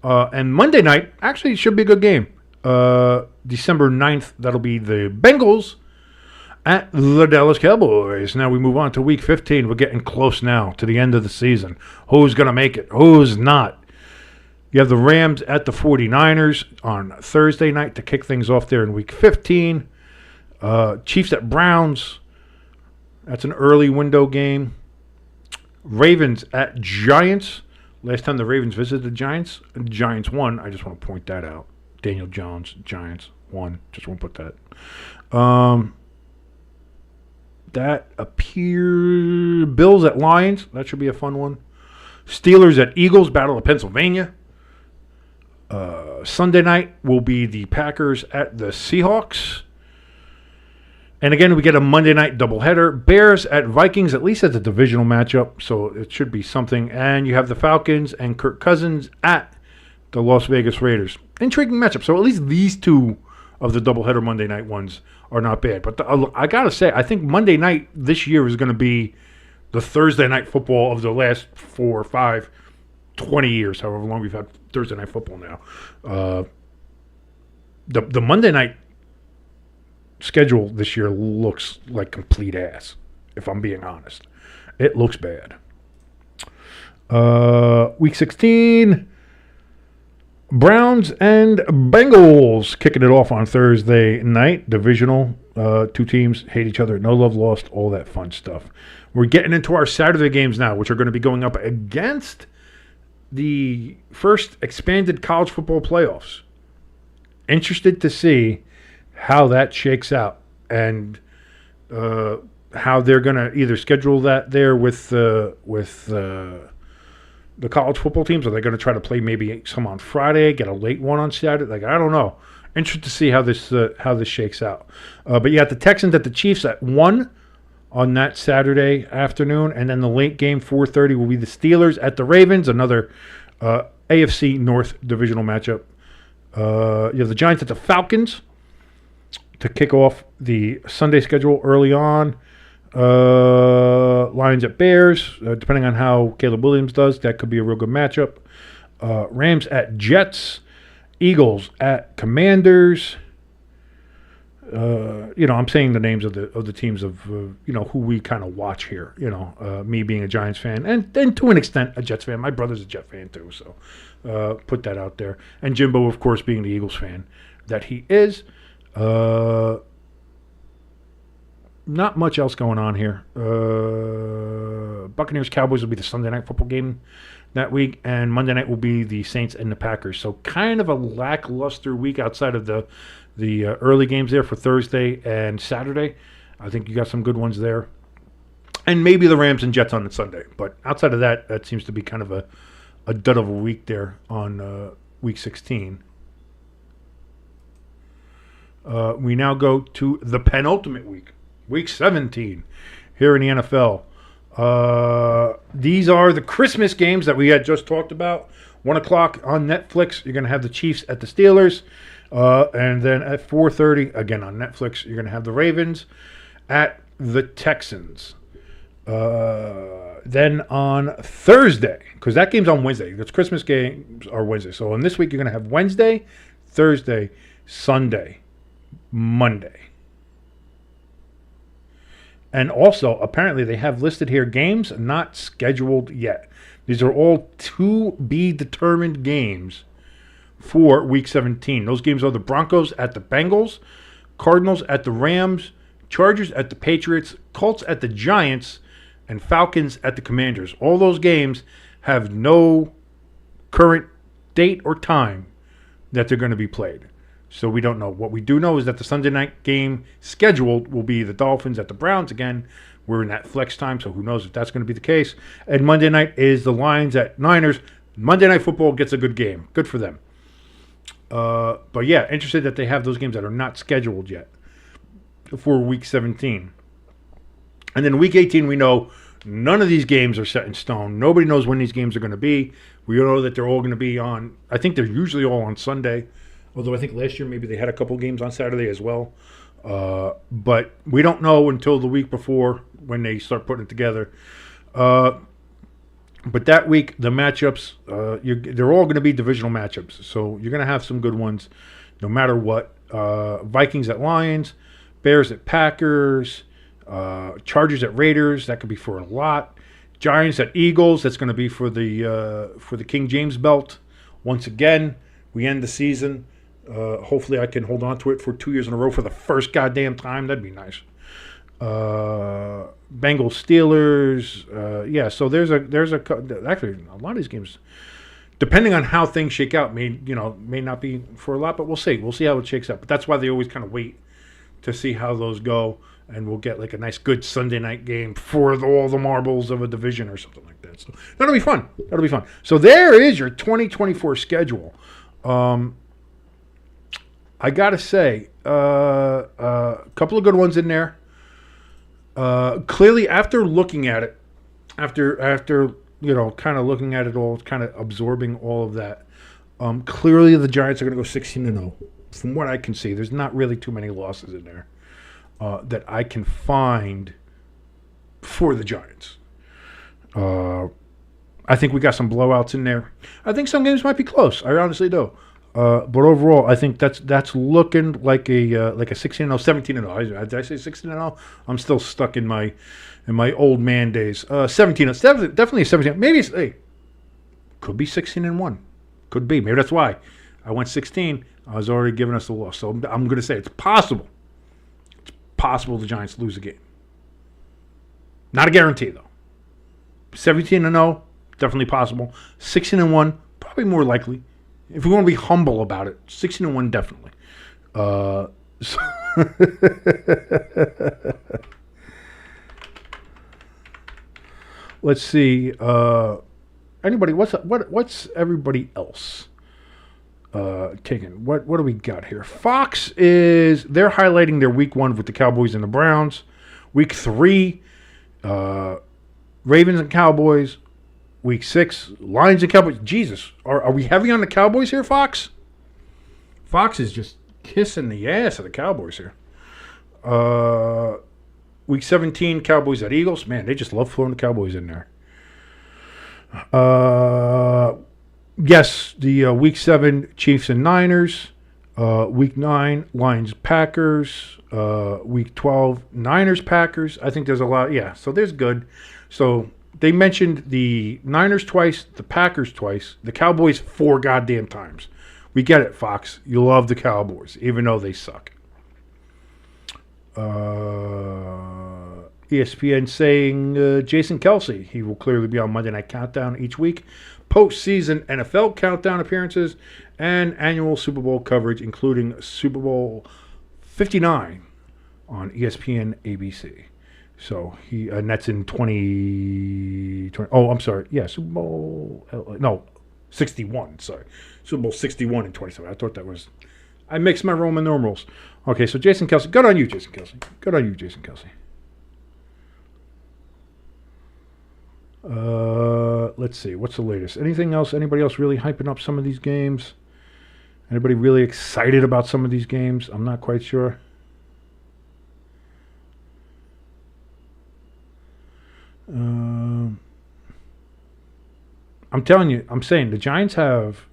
And Monday night, actually, should be a good game. December 9th, that'll be the Bengals at the Dallas Cowboys. Now we move on to week 15. We're getting close now to the end of the season. Who's going to make it? Who's not? You have the Rams at the 49ers on Thursday night to kick things off there in week 15. Chiefs at Browns. That's an early window game. Ravens at Giants. Last time the Ravens visited the Giants won. I just want to point that out. Daniel Jones, Giants won. Just want to put that. That appears. Bills at Lions. That should be a fun one. Steelers at Eagles. Battle of Pennsylvania. Sunday night will be the Packers at the Seahawks. And again, we get a Monday night doubleheader. Bears at Vikings, at least as a divisional matchup, so it should be something. And you have the Falcons and Kirk Cousins at the Las Vegas Raiders. Intriguing matchup. So at least these two of the doubleheader Monday night ones are not bad. But I got to say, I think Monday night this year is going to be the Thursday night football of the last 4 or 5, 20 years, however long we've had Thursday night football now. The Monday night schedule this year looks like complete ass, if I'm being honest. It looks bad. Week 16, Browns and Bengals kicking it off on Thursday night. Divisional, two teams hate each other, no love lost, all that fun stuff. We're getting into our Saturday games now, which are going to be going up against the first expanded college football playoffs. Interested to see how that shakes out and how they're going to either schedule that there with the college football teams. Are they going to try to play maybe some on Friday, get a late one on Saturday? Like, I don't know. Interested to see how this shakes out. But you got the Texans at the Chiefs at 1 on that Saturday afternoon, and then the late game 4:30 will be the Steelers at the Ravens, another AFC North divisional matchup. You have the Giants at the Falcons to kick off the Sunday schedule early on. Lions at Bears, depending on how Caleb Williams does, that could be a real good matchup. Rams at Jets, Eagles at Commanders. I'm saying the names of the teams of who we kind of watch here. Me being a Giants fan and to an extent a Jets fan. My brother's a Jet fan too, so put that out there. And Jimbo, of course, being the Eagles fan that he is. Not much else going on here. Buccaneers Cowboys will be the Sunday night football game that week, and Monday night will be the Saints and the Packers. So kind of a lackluster week outside of the early games there for Thursday and Saturday. I think you got some good ones there. And maybe the Rams and Jets on the Sunday. But outside of that, that seems to be kind of a dud of a week there on week 16. We now go to the penultimate week, week 17, here in the NFL. These are the Christmas games that we had just talked about. 1 o'clock on Netflix, you're going to have the Chiefs at the Steelers. And then at 4:30, again on Netflix, you're going to have the Ravens at the Texans. Then on Thursday, because that game's on Wednesday. It's Christmas games are Wednesday. So on this week, you're going to have Wednesday, Thursday, Sunday. Monday. And also, apparently, they have listed here games not scheduled yet. These are all to be determined games for Week 17. Those games are the Broncos at the Bengals, Cardinals at the Rams, Chargers at the Patriots, Colts at the Giants, and Falcons at the Commanders. All those games have no current date or time that they're going to be played. So we don't know. What we do know is that the Sunday night game scheduled will be the Dolphins at the Browns again. We're in that flex time, so who knows if that's going to be the case. And Monday night is the Lions at Niners. Monday Night Football gets a good game. Good for them. But yeah, interested that they have those games that are not scheduled yet for Week 17. And then Week 18, we know none of these games are set in stone. Nobody knows when these games are going to be. We know that they're all going to be on, I think they're usually all on Sunday. Although I think last year maybe they had a couple games on Saturday as well. But we don't know until the week before when they start putting it together. But that week, the matchups, they're all going to be divisional matchups. So you're going to have some good ones no matter what. Vikings at Lions, Bears at Packers, Chargers at Raiders. That could be for a lot. Giants at Eagles. That's going to be for the King James belt. Once again, we end the season. Hopefully I can hold on to it for 2 years in a row for the first goddamn time. That'd be nice. Bengals, Steelers. Yeah, so there's actually a lot of these games, depending on how things shake out, may not be for a lot, but we'll see. We'll see how it shakes out. But that's why they always kind of wait to see how those go, and we'll get like a nice good Sunday night game for all the marbles of a division or something like that. So that'll be fun. So there is your 2024 schedule. I gotta say, a couple of good ones in there. Clearly, after looking at it, after kind of looking at it all, kind of absorbing all of that, clearly the Giants are going to go 16-0. From what I can see, there's not really too many losses in there that I can find for the Giants. I think we got some blowouts in there. I think some games might be close. I honestly do. But overall, I think that's looking like a 16-0, 17-0. Did I say 16-0? I'm still stuck in my old man days. 17. It's definitely a 17. Maybe it's could be 16-1. Could be. Maybe that's why I went 16. I was already giving us a loss. So I'm going to say it's possible. It's possible the Giants lose a game. Not a guarantee though. 17-0, definitely possible. 16-1, probably more likely. If we want to be humble about it, 16-1 definitely. Let's see. Anybody? What's everybody else taking? What do we got here? Fox they're highlighting their week 1 with the Cowboys and the Browns. Week 3, Ravens and Cowboys. Week 6, Lions and Cowboys. Jesus, are we heavy on the Cowboys here, Fox? Fox is just kissing the ass of the Cowboys here. Week 17, Cowboys at Eagles. Man, they just love throwing the Cowboys in there. Yes, the Week 7, Chiefs and Niners. Week 9, Lions, Packers. Week 12, Niners, Packers. I think there's a lot. Yeah, so there's good. So they mentioned the Niners twice, the Packers twice, the Cowboys 4 goddamn times. We get it, Fox. You love the Cowboys, even though they suck. ESPN saying Jason Kelce, he will clearly be on Monday Night Countdown each week. Postseason NFL Countdown appearances and annual Super Bowl coverage, including Super Bowl 59 on ESPN ABC. So and that's in 2020. Oh, I'm sorry. Yeah, Super Bowl. No, 61. Sorry, Super Bowl 61 in 27. I thought that was. I mixed my Roman numerals. Okay, so Jason Kelce. Good on you, Jason Kelce. Good on you, Jason Kelce. Let's see. What's the latest? Anything else? Anybody else really hyping up some of these games? Anybody really excited about some of these games? I'm not quite sure. I'm telling you, I'm saying the Giants have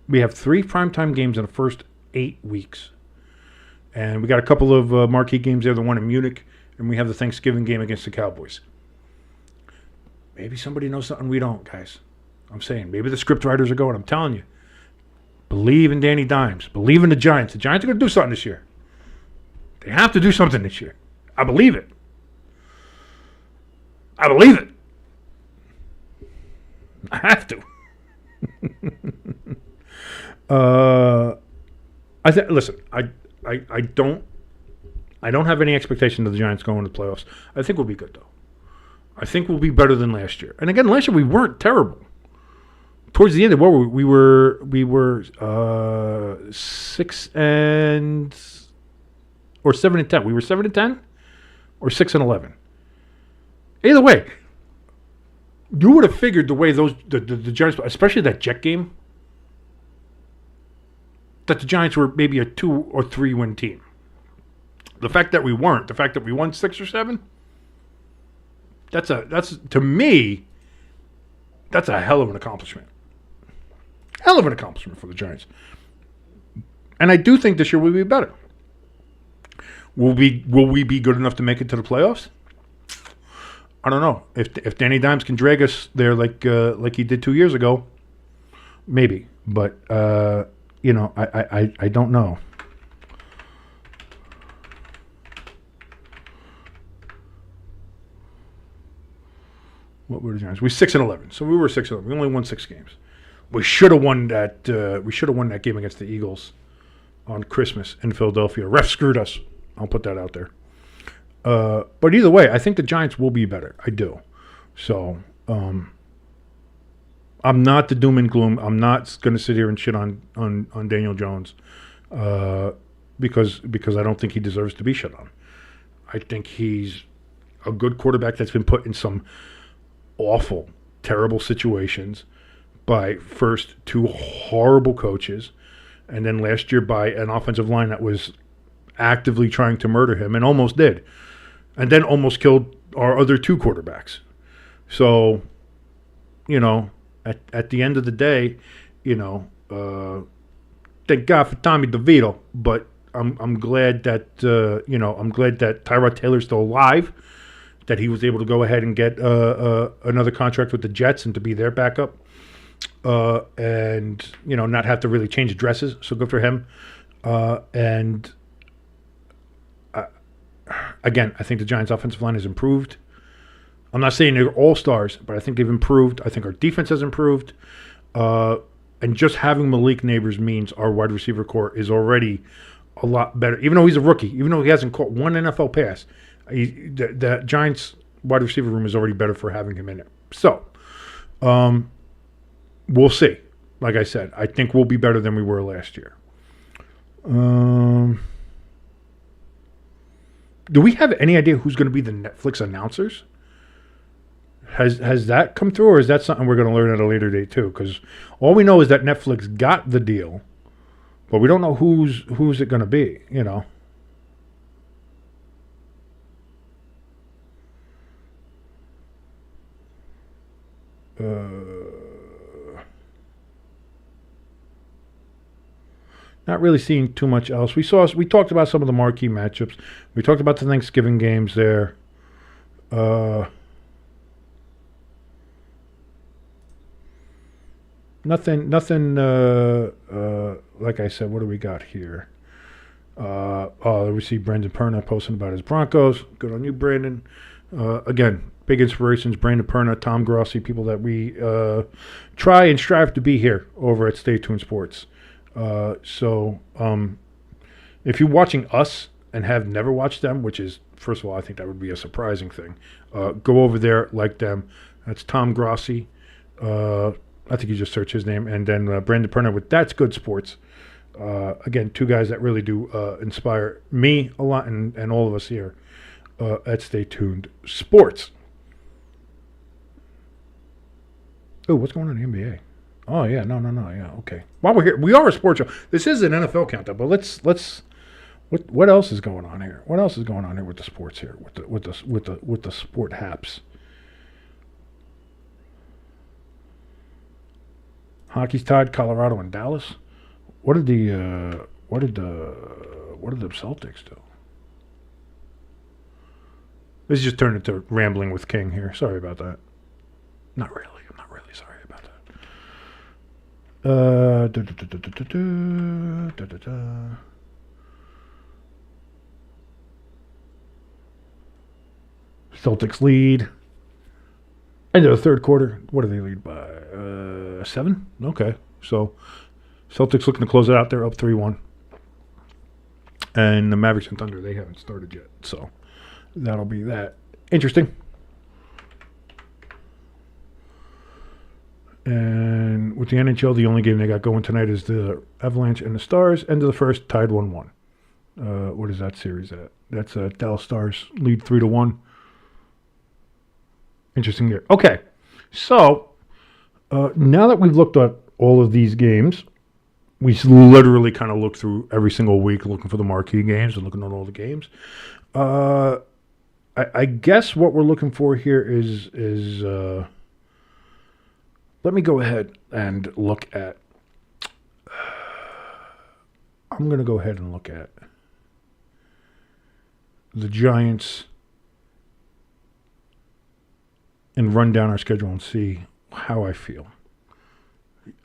We have 3 primetime games in the first 8 weeks. And we got a couple of marquee games there, the one in Munich, and we have the Thanksgiving game against the Cowboys. Maybe somebody knows something we don't, guys. I'm saying, maybe the script writers are going. I'm telling you. Believe in Danny Dimes. Believe in the Giants. The Giants are going to do something this year. They have to do something this year. I believe it. I believe it. I have to. Listen, I don't have any expectation of the Giants going to the playoffs. I think we'll be good though. I think we'll be better than last year. And again, last year we weren't terrible. Towards the end of what we were 6-10 or 7-10. We were 7-10 or 6-11. Either way, you would have figured the way the Giants, especially that Jet game, that the Giants were maybe a 2 or 3 win team. The fact that we weren't, the fact that we won 6 or 7, that's to me, that's a hell of an accomplishment. Hell of an accomplishment for the Giants. And I do think this year will be better. Will we be good enough to make it to the playoffs? I don't know. If Danny Dimes can drag us there like he did 2 years ago, maybe. But I don't know. What were the Giants? We 6-11, so we were 6-11. We only won 6 games. We should have won that. We should have won that game against the Eagles on Christmas in Philadelphia. Ref screwed us. I'll put that out there. But either way, I think the Giants will be better. I do. So I'm not the doom and gloom. I'm not going to sit here and shit on Daniel Jones because I don't think he deserves to be shit on. I think he's a good quarterback that's been put in some awful, terrible situations by first 2 horrible coaches, and then last year by an offensive line that was actively trying to murder him and almost did, and then almost killed our other 2 quarterbacks. So, at the end of the day, thank God for Tommy DeVito, but I'm glad that I'm glad that Tyrod Taylor's still alive, that he was able to go ahead and get another contract with the Jets and to be their backup, and not have to really change addresses. So good for him. Again, I think the Giants' offensive line has improved. I'm not saying they're all-stars, but I think they've improved. I think our defense has improved. And just having Malik Neighbors means our wide receiver core is already a lot better. Even though he's a rookie, even though he hasn't caught one NFL pass, the Giants' wide receiver room is already better for having him in it. So, we'll see. Like I said, I think we'll be better than we were last year. Do we have any idea who's going to be the Netflix announcers? Has that come through, or is that something we're going to learn at a later date too? Because all we know is that Netflix got the deal, but we don't know who's it going to be. Not really seeing too much else. We talked about some of the marquee matchups. We talked about the Thanksgiving games there. Nothing. Like I said, what do we got here? We see Brandon Perna posting about his Broncos. Good on you, Brandon. Again, big inspirations: Brandon Perna, Tom Grossi, people that we try and strive to be here over at Stay Tuned Sports. So if you're watching us and have never watched them, which is, first of all, I think that would be a surprising thing, go over there, like them. That's Tom Grossi. I think you just search his name. And then Brandon Perna with That's Good Sports. Again, 2 guys that really do inspire me a lot and all of us here at Stay Tuned Sports. Oh, what's going on in the NBA? Oh, yeah, no, yeah, okay. While we're here, we are a sports show. This is an NFL countdown, but let's what else is going on here? What else is going on here with the sports here? With the sport haps? Hockey's tied Colorado and Dallas. What did the Celtics do? This just turned into rambling with King here. Sorry about that. Not really. I'm not really sorry about that. Celtics lead. End of the third quarter. What do they lead by? 7? Okay. So Celtics looking to close it out. They're up 3-1. And the Mavericks and Thunder, they haven't started yet. So that'll be that. Interesting. And with the NHL, the only game they got going tonight is the Avalanche and the Stars. End of the first, tied 1-1. What is that series at? That's Dallas Stars lead 3-1. Interesting there. Okay, so now that we've looked at all of these games, we literally kind of look through every single week looking for the marquee games and looking at all the games. I guess what we're looking for here is let me go ahead and look at. I'm going to go ahead and look at the Giants and run down our schedule and see how I feel.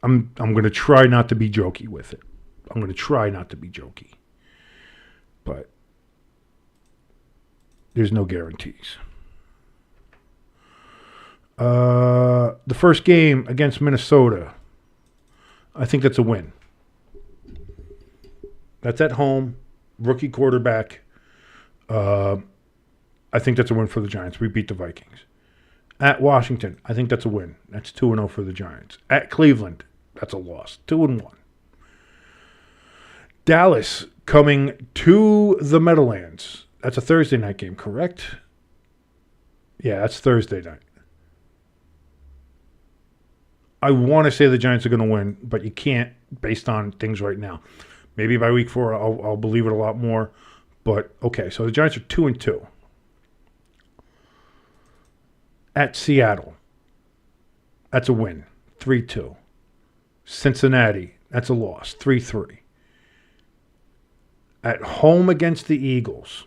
I'm going to try not to be jokey with it. I'm going to try not to be jokey. But there's no guarantees. The first game against Minnesota, I think that's a win. That's at home, rookie quarterback. I think that's a win for the Giants. We beat the Vikings. At Washington, I think that's a win. That's 2-0 for the Giants. At Cleveland, that's a loss. 2-1. Dallas coming to the Meadowlands. That's a Thursday night game, correct? Yeah, that's Thursday night. I want to say the Giants are going to win, but you can't based on things right now. Maybe by week 4, I'll believe it a lot more. But, okay, so the Giants are 2-2. At Seattle, that's a win, 3-2. Cincinnati, that's a loss, 3-3. At home against the Eagles,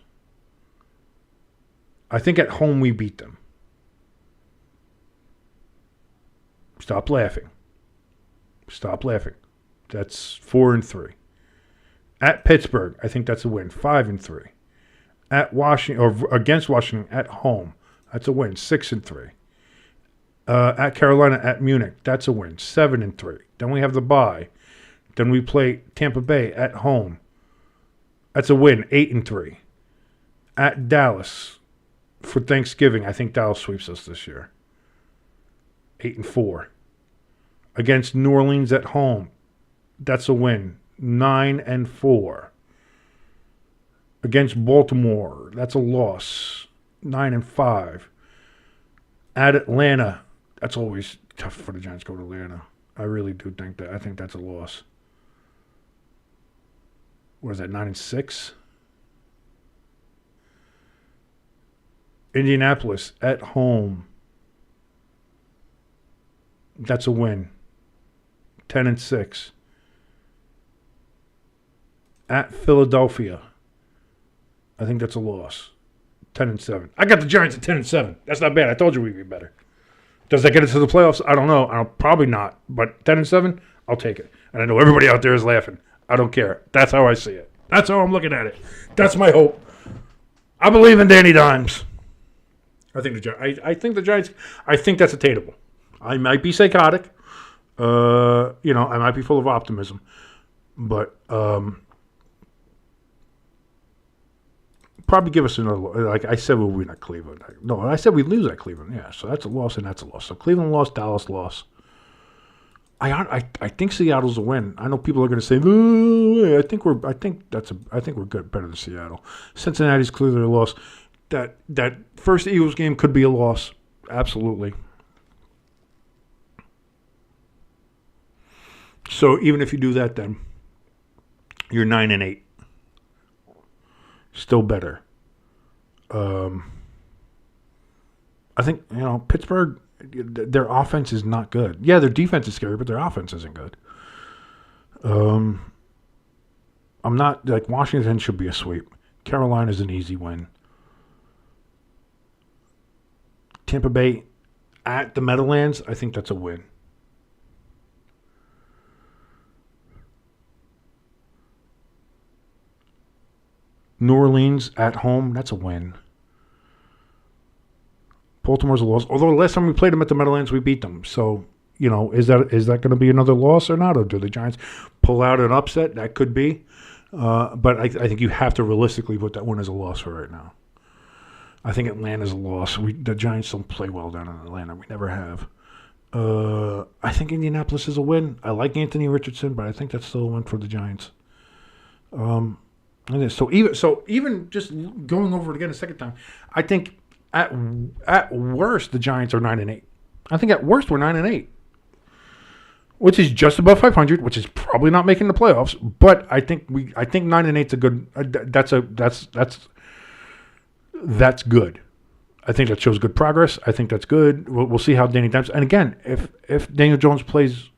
I think at home we beat them. Stop laughing. Stop laughing. That's 4-3. At Pittsburgh, I think that's a win, 5-3. At Washington, or against Washington, at home, that's a win, 6-3. At Carolina, at Munich, that's a win, 7-3. Then we have the bye. Then we play Tampa Bay at home. That's a win, 8-3. At Dallas for Thanksgiving, I think Dallas sweeps us this year, 8-4. Against New Orleans at home, that's a win, 9-4. Against Baltimore, that's a loss, 9-5. At Atlanta, that's always tough for the Giants to go to Atlanta. I really do think that. I think that's a loss. What is that, 9-6? Indianapolis at home, that's a win, 10-6. At Philadelphia, I think that's a loss, 10-7. I got the Giants at 10-7. That's not bad. I told you we'd be better. Does that get us to the playoffs? I don't know. Probably not. But 10-7, I'll take it. And I know everybody out there is laughing. I don't care. That's how I see it. That's how I'm looking at it. That's my hope. I believe in Danny Dimes. I think the Giants. I think that's attainable. I might be psychotic. I might be full of optimism, but probably give us another. Like I said, we'll win at Cleveland. No, I said we'd lose at Cleveland. Yeah, so that's a loss and that's a loss. So Cleveland lost, Dallas lost. I think Seattle's a win. I know people are going to say, I think we're good, better than Seattle. Cincinnati's clearly a loss. That first Eagles game could be a loss, absolutely. So even if you do that, then you're 9-8, still better. I think Pittsburgh. their offense is not good. Yeah, their defense is scary, but their offense isn't good. I'm not like Washington should be a sweep. Carolina's an easy win. Tampa Bay at the Meadowlands, I think that's a win. New Orleans at home, that's a win. Baltimore's a loss. Although the last time we played them at the Meadowlands, we beat them. So, is that going to be another loss or not? Or do the Giants pull out an upset? That could be. But I think you have to realistically put that one as a loss for right now. I think Atlanta's a loss. The Giants don't play well down in Atlanta. We never have. I think Indianapolis is a win. I like Anthony Richardson, but I think that's still a win for the Giants. So even just going over it again a second time, I think at worst the Giants are 9-8. I think at worst we're 9-8, which is just above 500, which is probably not making the playoffs. But I think 9-8 is a good. That's good. I think that shows good progress. I think that's good. We'll see how Danny Dimes. And again, if Daniel Jones plays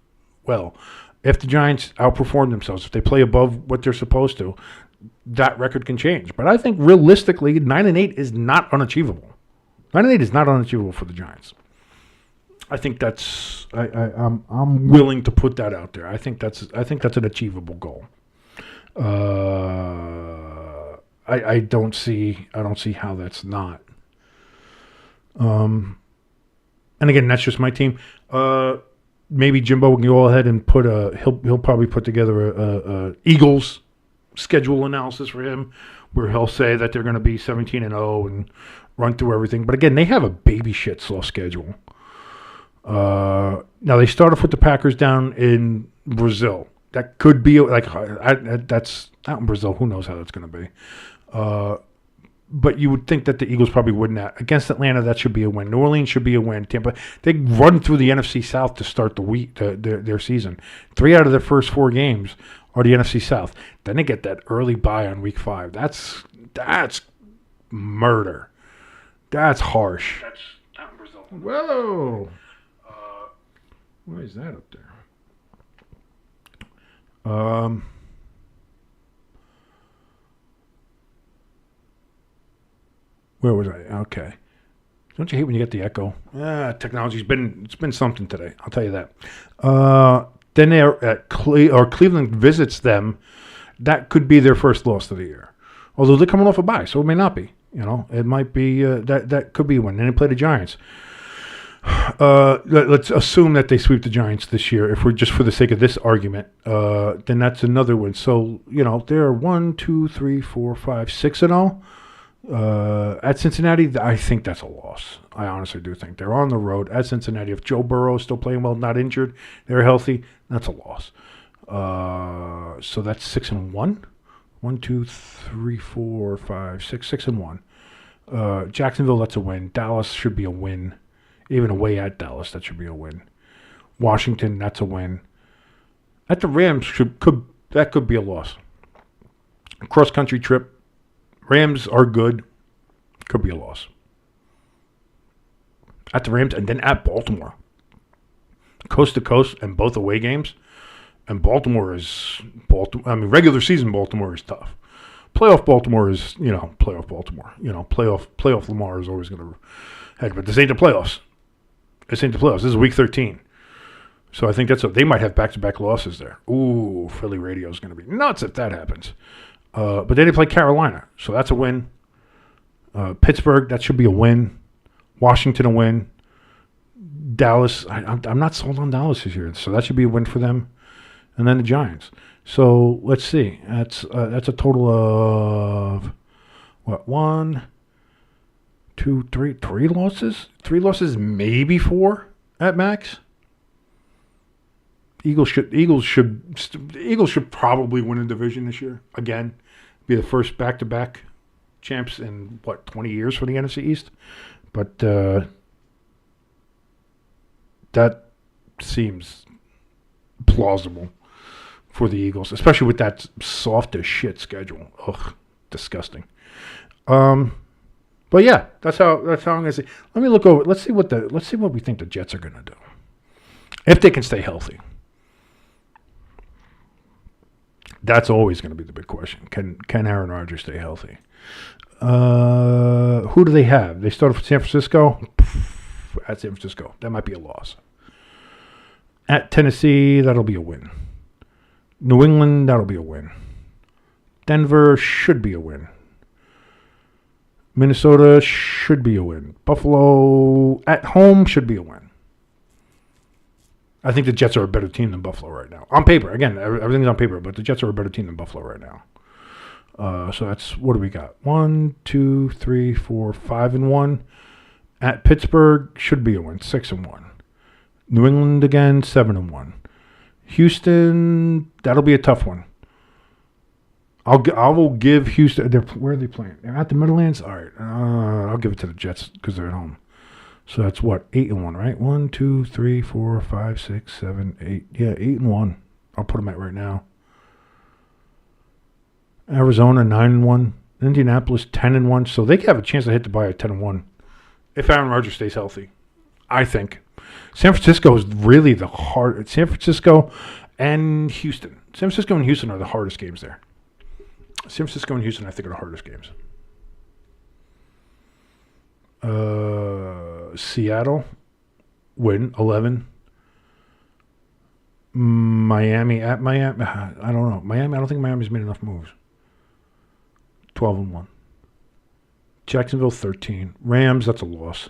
well, if the Giants outperform themselves, if they play above what they're supposed to, that record can change. But I think realistically, 9-8 is not unachievable. 9-8 is not unachievable for the Giants. I think that's. I'm willing to put that out there. I think that's an achievable goal. I don't see how that's not. And again, that's just my team. Maybe Jimbo can go ahead and put he'll probably put together a Eagles schedule analysis for him, where he'll say that they're going to be 17-0 and run through everything. But again, they have a baby shit slow schedule. Now they start off with the Packers down in Brazil. That could be like that's out in Brazil. Who knows how that's going to be? But you would think that the Eagles probably wouldn't. Against Atlanta, that should be a win. New Orleans should be a win. Tampa, they run through the NFC South to start their season. 3 out of their first 4 games are the NFC South. Then they get that early bye on week 5. That's murder. That's harsh. That's out in Brazil. Whoa. Why is that up there? Where was I? Okay. Don't you hate when you get the echo? Technology's been something today. I'll tell you that. Then they're at Cleveland visits them. That could be their first loss of the year. Although they're coming off a bye, so it may not be. It might be that could be one. Then they play the Giants. Let's assume that they sweep the Giants this year. If we're just for the sake of this argument, then that's another win. So they're 1, 2, 3, 4, 5, 6-0. At Cincinnati, I think that's a loss. I honestly do think they're on the road at Cincinnati. If Joe Burrow is still playing well, not injured, they're healthy, that's a loss. So that's 6-1. 1, 2, 3, 4, 5, 6, 6-1. Jacksonville, that's a win. Dallas should be a win. Even away at Dallas, that should be a win. Washington, that's a win. At the Rams, that could be a loss. Cross country trip. Rams are good. Could be a loss. At the Rams and then at Baltimore. Coast to coast and both away games. And Baltimore is regular season Baltimore is tough. Playoff Baltimore is, playoff Baltimore. Playoff Lamar is always going to head. But this ain't the playoffs. This is week 13. So I think they might have back-to-back losses there. Ooh, Philly radio is going to be nuts if that happens. But then they play Carolina, so that's a win. Pittsburgh, that should be a win. Washington, a win. Dallas, I'm not sold on Dallas this year, so that should be a win for them. And then the Giants. So let's see. That's a total of what? 1, 2, 3 losses. 3 losses, maybe 4 at max. Eagles should probably win a division this year again. Be the first back-to-back champs in 20 years for the NFC East. But that seems plausible for the Eagles, especially with that soft as shit schedule. Ugh, disgusting. But yeah, that's how I'm gonna say. Let me look over. Let's see what we think the Jets are gonna do if they can stay healthy. That's always going to be the big question. Can Aaron Rodgers stay healthy? Who do they have? They started with San Francisco. At San Francisco, that might be a loss. At Tennessee, that'll be a win. New England, that'll be a win. Denver should be a win. Minnesota should be a win. Buffalo at home should be a win. I think the Jets are a better team than Buffalo right now. On paper, again, everything's on paper, but the Jets are a better team than Buffalo right now. So that's, what do we got? 1, 2, 3, 4, 5-1. At Pittsburgh should be a win, 6-1. New England again, 7-1. Houston, that'll be a tough one. I will give Houston. Where are they playing? They're at the Meadowlands. All right, I'll give it to the Jets because they're at home. So that's what, 8-1, right? 1, 2, 3, 4, 5, 6, 7, 8. Yeah, 8-1. I'll put them at right now. Arizona 9-1. Indianapolis 10-1. So they could have a chance to hit the bye at 10-1 if Aaron Rodgers stays healthy. I think San Francisco is really the hard. San Francisco and Houston. San Francisco and Houston are the hardest games there. San Francisco and Houston, I think, are the hardest games. Seattle, win, 11. Miami at Miami. I don't know. Miami, I don't think Miami's made enough moves. 12-1. Jacksonville, 13. Rams, that's a loss.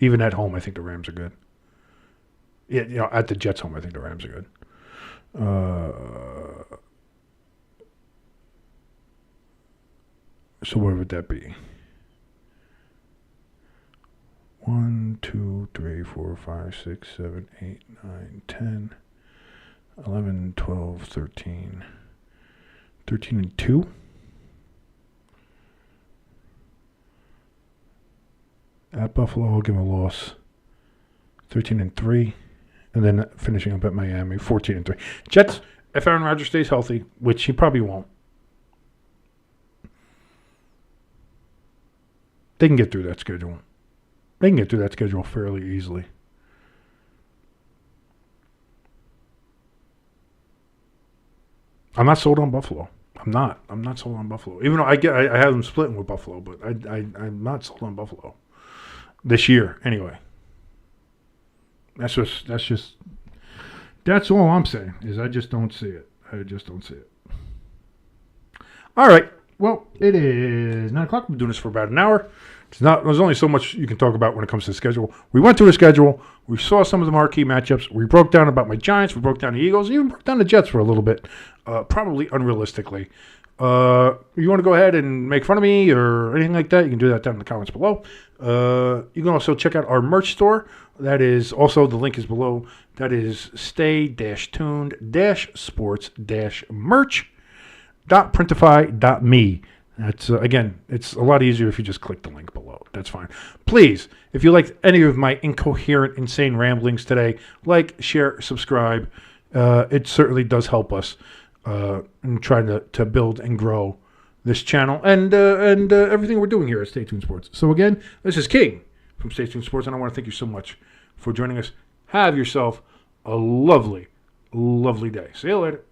Even at home, I think the Rams are good. Yeah, at the Jets' home, I think the Rams are good. So where would that be? 1, 2, 3, 4, 5, 6, 7, 8, 9, 10, 11, 12, 13. 13-2. At Buffalo, I'll give them a loss. 13-3. And then finishing up at Miami, 14-3. Jets, if Aaron Rodgers stays healthy, which he probably won't, they can get through that schedule. They can get through that schedule fairly easily. I'm not sold on Buffalo. I'm not sold on Buffalo. Even though I have them splitting with Buffalo, but I'm not sold on Buffalo this year. Anyway, that's all I'm saying. Is I just don't see it. All right. Well, it is 9 o'clock. We've been doing this for about an hour. There's only so much you can talk about when it comes to the schedule. We went through the schedule. We saw some of the marquee matchups. We broke down about my Giants. We broke down the Eagles. Even broke down the Jets for a little bit, probably unrealistically. You want to go ahead and make fun of me or anything like that, you can do that down in the comments below. You can also check out our merch store. That is also, the link is below. That is stay-tuned-sports-merch.printify.me. That's again, it's a lot easier if you just click the link below. That's fine. Please, if you liked any of my incoherent, insane ramblings today, like, share, subscribe. It certainly does help us in trying to build and grow this channel and everything we're doing here at Stay Tuned Sports. So again, this is King from Stay Tuned Sports, and I want to thank you so much for joining us. Have yourself a lovely, lovely day. See you later.